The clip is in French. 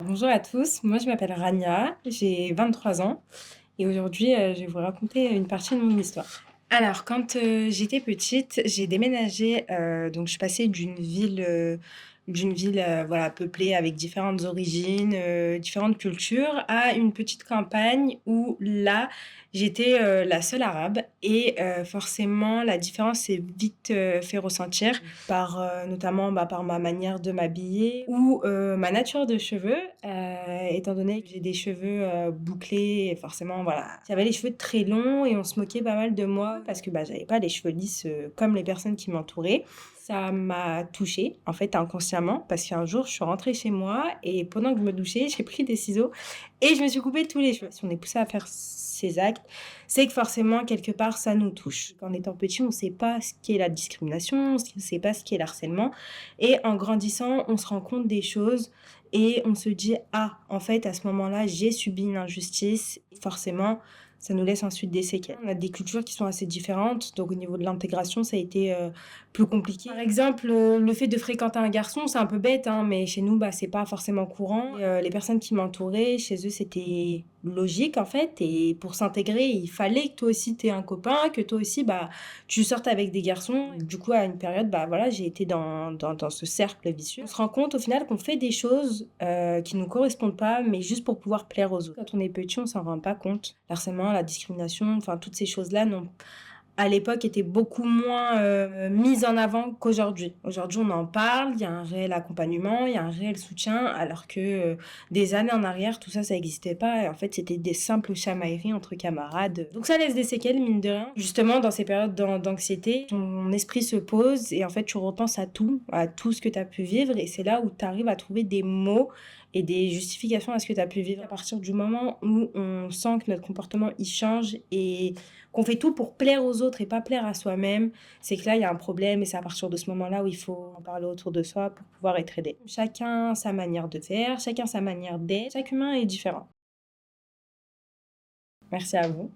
Bonjour à tous, moi je m'appelle Rania, j'ai 23 ans et aujourd'hui je vais vous raconter une partie de mon histoire. Alors quand j'étais petite, j'ai déménagé, donc je suis passée d'une ville voilà, peuplée avec différentes origines, différentes cultures, à une petite campagne où là j'étais la seule arabe et forcément la différence s'est vite fait ressentir par notamment par ma manière de m'habiller ou ma nature de cheveux, étant donné que j'ai des cheveux bouclés, et forcément, voilà, j'avais les cheveux très longs et on se moquait pas mal de moi parce que j'avais pas les cheveux lisses comme les personnes qui m'entouraient. Ça m'a touchée, en fait, inconsciemment, parce qu'un jour, je suis rentrée chez moi et pendant que je me douchais, j'ai pris des ciseaux et je me suis coupé tous les cheveux. Si on est poussé à faire ces actes, c'est que forcément, quelque part, ça nous touche. En étant petit, on ne sait pas ce qu'est la discrimination, on ne sait pas ce qu'est l'harcèlement. Et en grandissant, on se rend compte des choses et on se dit, ah, en fait, à ce moment-là, j'ai subi une injustice. Forcément, ça nous laisse ensuite des séquelles. On a des cultures qui sont assez différentes, donc au niveau de l'intégration, ça a été plus compliqué. Par exemple, le fait de fréquenter un garçon, c'est un peu bête, hein, mais chez nous, c'est pas forcément courant. Et, les personnes qui m'entouraient, chez eux, c'était logique en fait. Et pour s'intégrer, il fallait que toi aussi tu aies un copain, que toi aussi tu sortes avec des garçons. Du coup, à une période, voilà, j'ai été dans ce cercle vicieux. On se rend compte au final qu'on fait des choses qui nous correspondent pas, mais juste pour pouvoir plaire aux autres. Quand on est petit, on s'en rend pas compte. L'harcèlement, la discrimination, enfin toutes ces choses-là n'ont à l'époque était beaucoup moins mise en avant qu'aujourd'hui. Aujourd'hui, on en parle, il y a un réel accompagnement, il y a un réel soutien, alors que des années en arrière, tout ça, ça n'existait pas. Et en fait, c'était des simples chamailleries entre camarades. Donc ça laisse des séquelles, mine de rien. Justement, dans ces périodes d'anxiété, ton esprit se pose et en fait, tu repenses à tout ce que tu as pu vivre. Et c'est là où tu arrives à trouver des mots et des justifications à ce que tu as pu vivre. À partir du moment où on sent que notre comportement, il change et qu'on fait tout pour plaire aux autres et pas plaire à soi-même, c'est que là, il y a un problème et c'est à partir de ce moment-là où il faut en parler autour de soi pour pouvoir être aidé. Chacun sa manière de faire, chacun sa manière d'être, chaque humain est différent. Merci à vous.